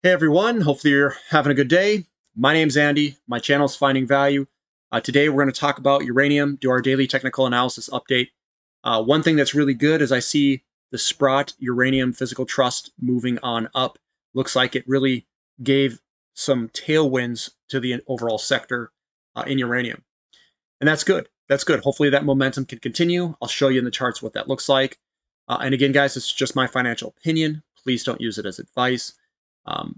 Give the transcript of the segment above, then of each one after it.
Hey everyone, hopefully you're having a good day. My name's Andy, my channel is Finding Value. Today we're going to talk about uranium, do our daily technical analysis update. One thing that's really good is I see the SPUT Uranium Physical Trust moving on up. Looks like it really gave some tailwinds to the overall sector in uranium. And that's good. That's good. Hopefully that momentum can continue. I'll show you in the charts what that looks like. And again, guys, it's just my financial opinion. Please don't use it as advice.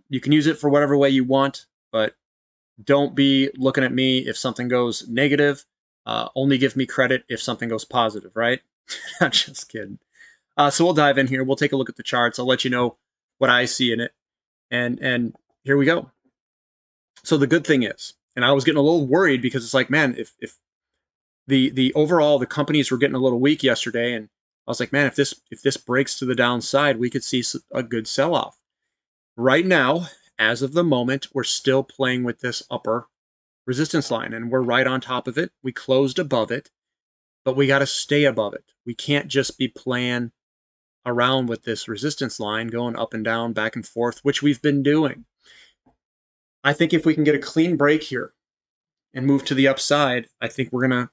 You can use it for whatever way you want, but don't be looking at me if something goes negative. Only give me credit if something goes positive, right? I'm just kidding. So we'll dive in here. We'll take a look at the charts. I'll let you know what I see in it. And here we go. So the good thing is, and I was getting a little worried because it's like, man, if the overall the companies were getting a little weak yesterday, and I was like, man, if this breaks to the downside, we could see a good sell-off. Right now, as of the moment, we're still playing with this upper resistance line, and we're right on top of it. We closed above it, but we got to stay above it. We can't just be playing around with this resistance line, going up and down, back and forth, which we've been doing. I think if we can get a clean break here and move to the upside, I think we're going to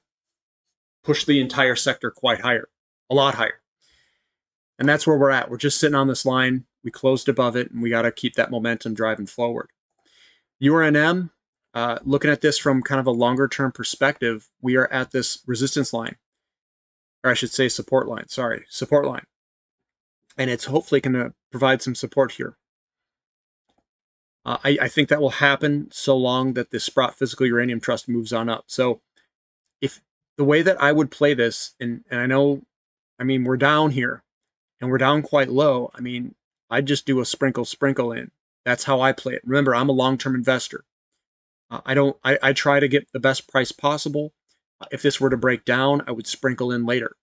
push the entire sector quite higher, a lot higher. And that's where we're at. We're just sitting on this line. We closed above it, and we got to keep that momentum driving forward. URNM, looking at this from kind of a longer term perspective, we are at this resistance line, or I should say support line. Sorry, support line. And it's hopefully going to provide some support here. I think that will happen so long that the SPUT Physical Uranium Trust moves on up. So if the way that I would play this, and I know, I mean, we're down here, and we're down quite low. I mean, I'd just do a sprinkle in. That's how I play it. Remember, I'm a long-term investor. I try to get the best price possible. If this were to break down, I would sprinkle in later.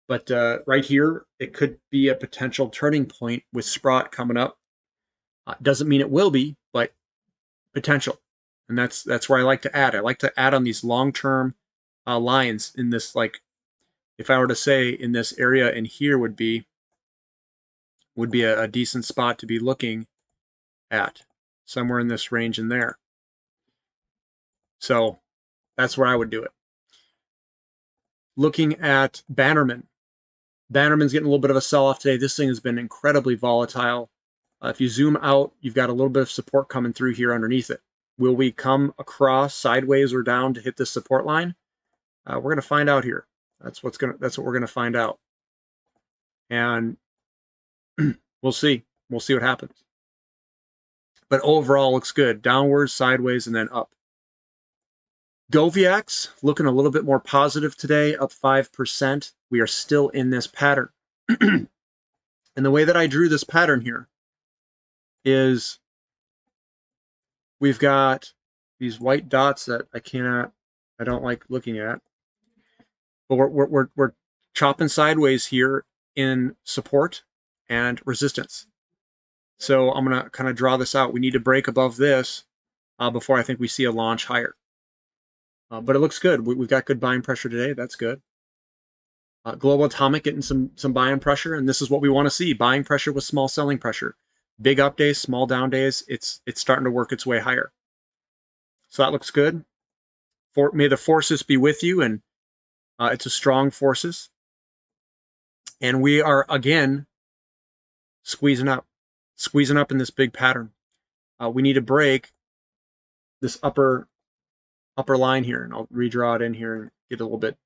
But right here, it could be a potential turning point with SPUT coming up. Doesn't mean it will be, but potential. And that's where I like to add. I like to add on these long-term lines in this, like, if I were to say in this area in here would be a decent spot to be looking at, somewhere in this range in there. So that's where I would do it. Looking at Bannerman. Bannerman's getting a little bit of a sell-off today. This thing has been incredibly volatile. If you zoom out, you've got a little bit of support coming through here underneath it. Will we come across sideways or down to hit this support line? We're going to find out here. That's what we're going to find out. And we'll see. We'll see what happens. But overall, looks good. Downwards, sideways, and then up. Goviax looking a little bit more positive today, up 5%. We are still in this pattern. And the way that I drew this pattern here is we've got these white dots that I don't like looking at. But we're chopping sideways here in support and resistance. So I'm going to kind of draw this out. We need to break above this before I think we see a launch higher. But it looks good. We've got good buying pressure today. That's good. Global Atomic getting some buying pressure, and this is what we want to see. Buying pressure with small selling pressure. Big up days, small down days. It's starting to work its way higher. So that looks good. May the forces be with you, and it's a strong forces. And we are, again, squeezing up in this big pattern. We need to break this upper line here, and I'll redraw it in here and get a little bit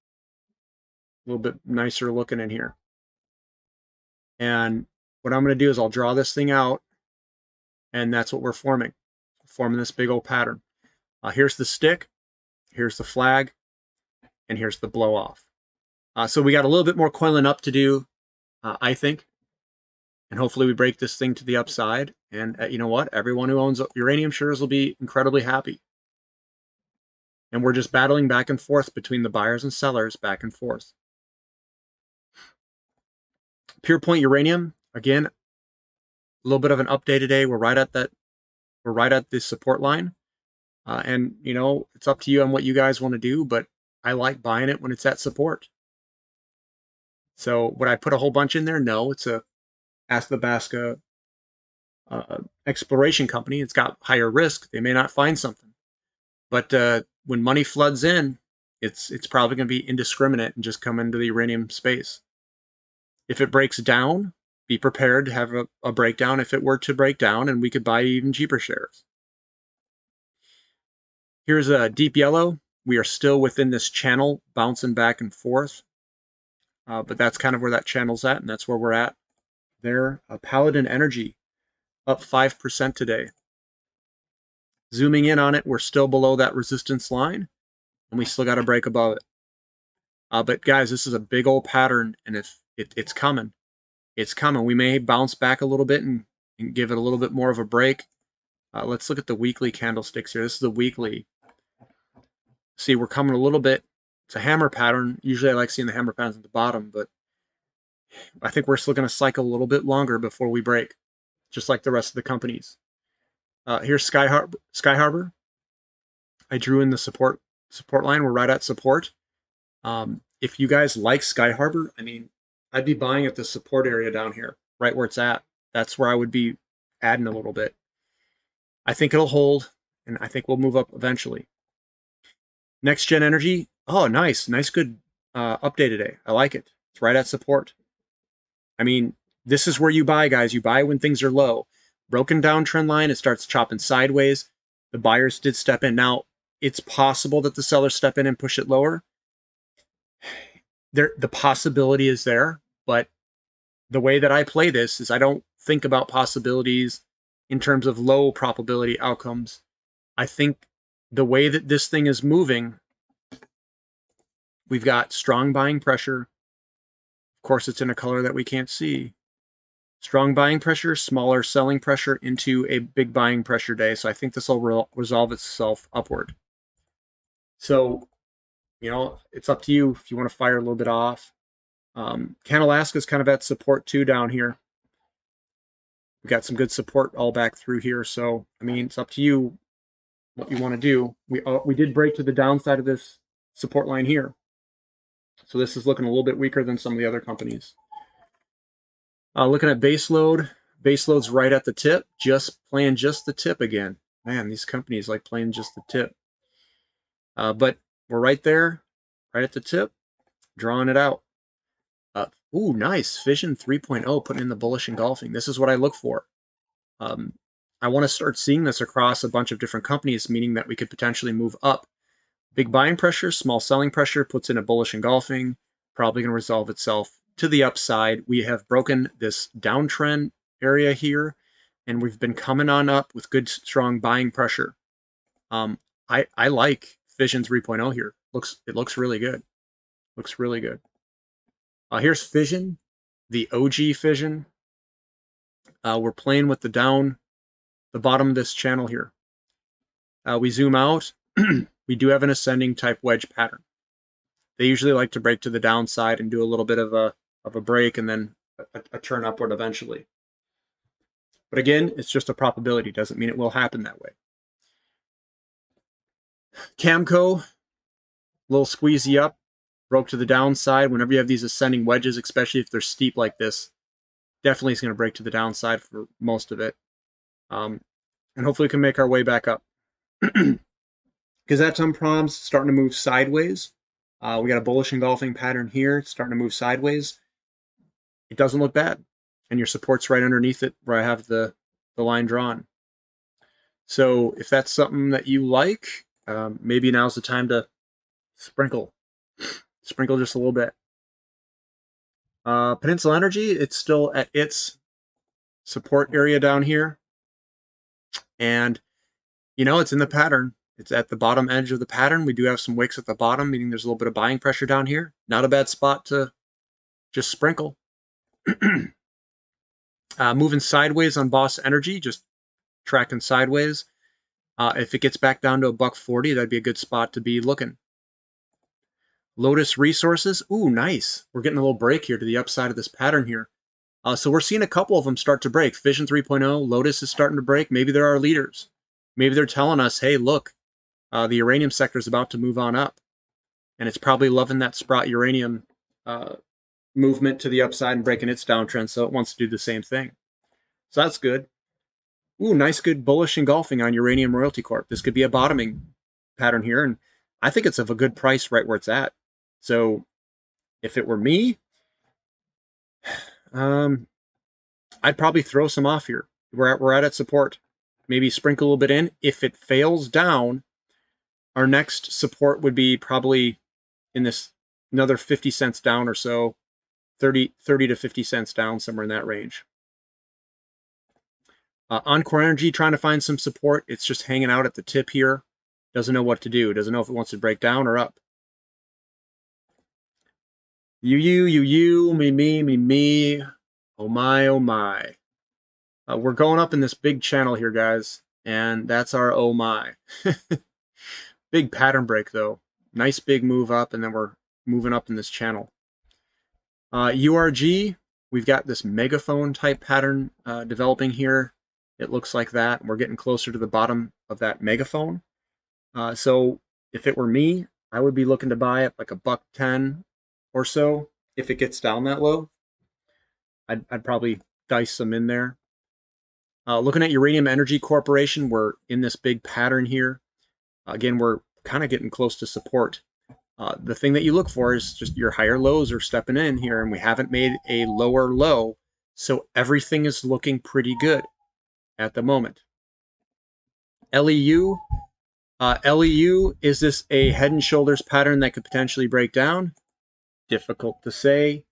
nicer looking in here. And what I'm going to do is I'll draw this thing out, and that's what we're forming this big old pattern. Here's the stick, here's the flag, and here's the blow off. So we got a little bit more coiling up to do, I think, and hopefully we break this thing to the upside. And you know what? Everyone who owns uranium shares will be incredibly happy. And we're just battling back and forth between the buyers and sellers, back and forth. Pure Point Uranium, again, a little bit of an update today. We're right at the support line. And, you know, it's up to you on what you guys want to do, but I like buying it when it's at support. So would I put a whole bunch in there? No, it's a Ask the Basca exploration company. It's got higher risk. They may not find something. But when money floods in, it's probably going to be indiscriminate and just come into the uranium space. If it breaks down, be prepared to have a breakdown if it were to break down, and we could buy even cheaper shares. Here's a deep yellow. We are still within this channel, bouncing back and forth. But that's kind of where that channel's at, and that's where we're at there. Paladin Energy, up 5% today. Zooming in on it, we're still below that resistance line, and we still got to break above it. But guys, this is a big old pattern, and if it's coming. It's coming. We may bounce back a little bit and give it a little bit more of a break. Let's look at the weekly candlesticks here. This is the weekly. See, we're coming a little bit. It's a hammer pattern. Usually I like seeing the hammer patterns at the bottom, but I think we're still going to cycle a little bit longer before we break, just like the rest of the companies. Here's Sky Harbor. I drew in the support line. We're right at support. If you guys like Sky Harbor, I mean, I'd be buying at the support area down here, right where it's at. That's where I would be adding a little bit. I think it'll hold, and I think we'll move up eventually. Next Gen Energy. Oh, nice. Nice, good update today. I like it. It's right at support. I mean, this is where you buy, guys. You buy when things are low. Broken down trend line, it starts chopping sideways. The buyers did step in. Now, it's possible that the sellers step in and push it lower. The possibility is there, but the way that I play this is I don't think about possibilities in terms of low probability outcomes. I think the way that this thing is moving, we've got strong buying pressure. Of course, it's in a color that we can't see. Strong buying pressure, smaller selling pressure into a big buying pressure day. So I think this will resolve itself upward. So, you know, it's up to you if you want to fire a little bit off. Canalaska is kind of at support too down here. We've got some good support all back through here. So, I mean, it's up to you what you want to do. We did break to the downside of this support line here. So this is looking a little bit weaker than some of the other companies. Looking at base load. Base load's right at the tip, just playing just the tip again. Man, these companies like playing just the tip. But we're right there, right at the tip, drawing it out. Ooh, nice. Fission 3.0, putting in the bullish engulfing. This is what I look for. I want to start seeing this across a bunch of different companies, meaning that we could potentially move up. Big buying pressure, small selling pressure, puts in a bullish engulfing, probably going to resolve itself to the upside. We have broken this downtrend area here, and we've been coming on up with good, strong buying pressure. I like Fission 3.0 here. It looks really good. Looks really good. Here's Fission, the OG Fission. We're playing with the bottom of this channel here. We zoom out. We do have an ascending type wedge pattern. They usually like to break to the downside and do a little bit of a break and then a turn upward eventually. But again, it's just a probability. Doesn't mean it will happen that way. Camco, a little squeezy up, broke to the downside. Whenever you have these ascending wedges, especially if they're steep like this, definitely is going to break to the downside for most of it. And hopefully we can make our way back up. Kazatompром's starting to move sideways. We got a bullish engulfing pattern here. It's starting to move sideways. It doesn't look bad. And your support's right underneath it where I have the line drawn. So if that's something that you like, maybe now's the time to sprinkle just a little bit. Peninsula Energy, it's still at its support area down here. And, you know, it's in the pattern. It's at the bottom edge of the pattern. We do have some wicks at the bottom, meaning there's a little bit of buying pressure down here. Not a bad spot to just sprinkle. Moving sideways on Boss Energy, just tracking sideways. If it gets back down to $1.40, that'd be a good spot to be looking. Lotus Resources, ooh, nice. We're getting a little break here to the upside of this pattern here. So we're seeing a couple of them start to break. Fission 3.0, Lotus is starting to break. Maybe there are leaders. Maybe they're telling us, hey, look, the uranium sector is about to move on up. And it's probably loving that Sprott uranium movement to the upside and breaking its downtrend, so it wants to do the same thing. So that's good. Ooh, nice, good bullish engulfing on Uranium Royalty Corp. This could be a bottoming pattern here, and I think it's of a good price right where it's at. So if it were me, I'd probably throw some off here. We're at support. Maybe sprinkle a little bit in. If it fails down, our next support would be probably in this another 50 cents down or so, 30 to 50 cents down, somewhere in that range. Encore Energy trying to find some support. It's just hanging out at the tip here. Doesn't know what to do. Doesn't know if it wants to break down or up. You, me. Oh my, oh my. We're going up in this big channel here, guys. And that's our oh my. Big pattern break, though. Nice big move up, and then we're moving up in this channel. URG, we've got this megaphone type pattern developing here. It looks like that. We're getting closer to the bottom of that megaphone. So if it were me, I would be looking to buy it like $1.10 or so. If it gets down that low, I'd probably dice some in there. Looking at Uranium Energy Corporation, we're in this big pattern here. Again, we're kind of getting close to support. The thing that you look for is just your higher lows are stepping in here, and we haven't made a lower low, so everything is looking pretty good at the moment. LEU, is this a head and shoulders pattern that could potentially break down? Difficult to say.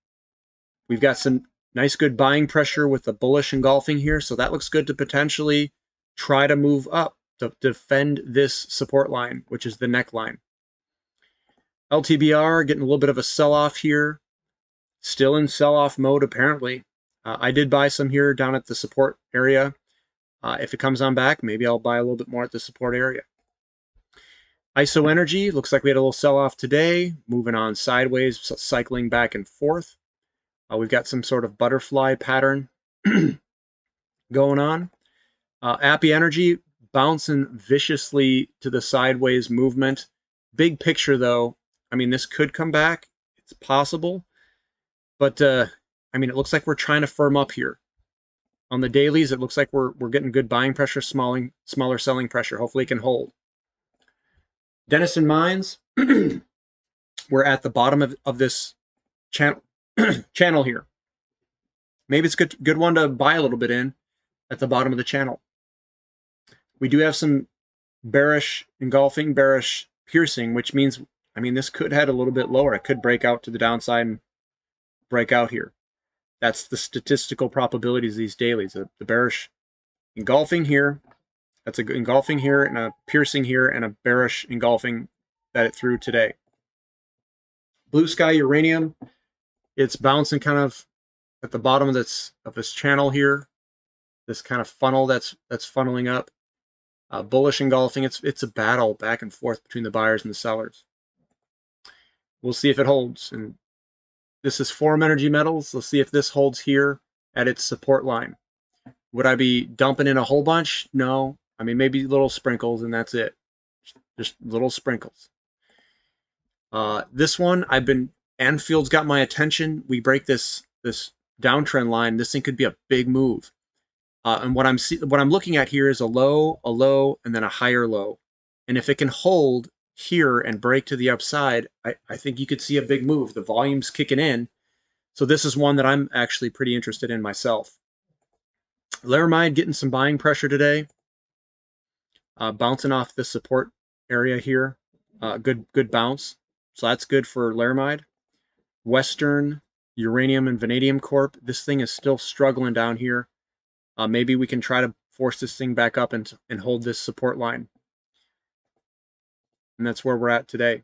We've got some nice good buying pressure with the bullish engulfing here, so that looks good to potentially try to move up to defend this support line, which is the neckline. LTBR getting a little bit of a sell-off here. Still in sell-off mode, apparently. I did buy some here down at the support area. If it comes on back, maybe I'll buy a little bit more at the support area. ISO Energy, looks like we had a little sell-off today. Moving on sideways, cycling back and forth. We've got some sort of butterfly pattern going on. Appy Energy bouncing viciously to the sideways movement. Big picture, though, I mean, this could come back. It's possible. But, I mean, it looks like we're trying to firm up here. On the dailies, it looks like we're getting good buying pressure, smaller selling pressure. Hopefully it can hold. Denison Mines, we're at the bottom of this channel here. Maybe it's a good one to buy a little bit in at the bottom of the channel. We do have some bearish engulfing, bearish piercing, which means, I mean, this could head a little bit lower. It could break out to the downside and break out here. That's the statistical probabilities of these dailies. The bearish engulfing here, that's a engulfing here, and a piercing here, and a bearish engulfing that it threw today. Blue Sky Uranium, it's bouncing kind of at the bottom of this channel here. This kind of funnel that's funneling up. Bullish engulfing, it's a battle back and forth between the buyers and the sellers. We'll see if it holds. And this is Forum Energy Metals. Let's see if this holds here at its support line. Would I be dumping in a whole bunch? No. I mean, maybe little sprinkles, and that's it. Just little sprinkles. This one, Anfield's got my attention. We break this downtrend line. This thing could be a big move. And what I'm looking at here is a low, and then a higher low. And if it can hold here and break to the upside, I think you could see a big move. The volume's kicking in. So this is one that I'm actually pretty interested in myself. Laramide getting some buying pressure today. Bouncing off the support area here. Good bounce. So that's good for Laramide. Western Uranium and Vanadium Corp. This thing is still struggling down here. Maybe we can try to force this thing back up and hold this support line. And that's where we're at today.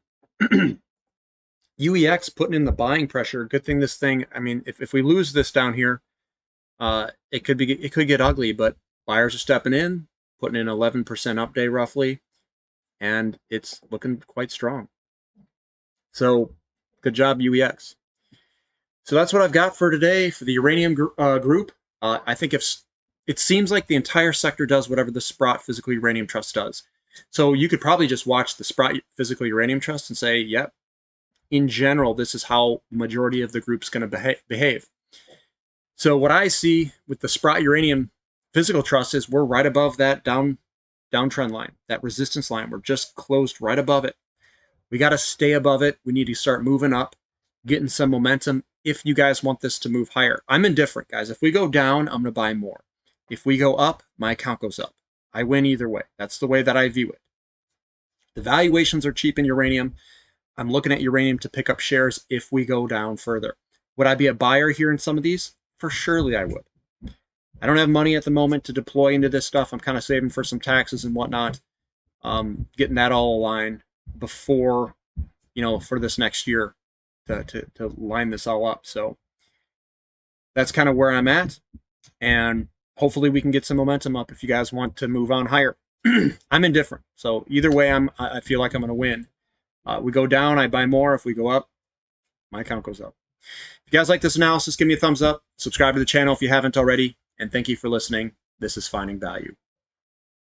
UEX putting in the buying pressure. Good thing this thing, I mean, if we lose this down here, it could get ugly, but buyers are stepping in, putting in 11% up day roughly, and it's looking quite strong. So good job, UEX. So that's what I've got for today for the uranium group. I think it seems like the entire sector does whatever the SPUT Physical Uranium Trust does. So you could probably just watch the SPUT Physical Uranium Trust and say, yep, in general, this is how the majority of the group's going to behave. So what I see with the SPUT Uranium physical trust is we're right above that downtrend line, that resistance line. We're just closed right above it. We got to stay above it. We need to start moving up, getting some momentum if you guys want this to move higher. I'm indifferent, guys. If we go down, I'm going to buy more. If we go up, my account goes up. I win either way. That's the way that I view it. The valuations are cheap in uranium. I'm looking at uranium to pick up shares if we go down further. Would I be a buyer here in some of these? For surely I would. I don't have money at the moment to deploy into this stuff. I'm kind of saving for some taxes and whatnot, getting that all aligned before, for this next year to line this all up. So that's kind of where I'm at. And hopefully we can get some momentum up if you guys want to move on higher. I'm indifferent. So either way, I feel like I'm going to win. We go down, I buy more. If we go up, my account goes up. If you guys like this analysis, give me a thumbs up. Subscribe to the channel if you haven't already. And thank you for listening. This is Finding Value.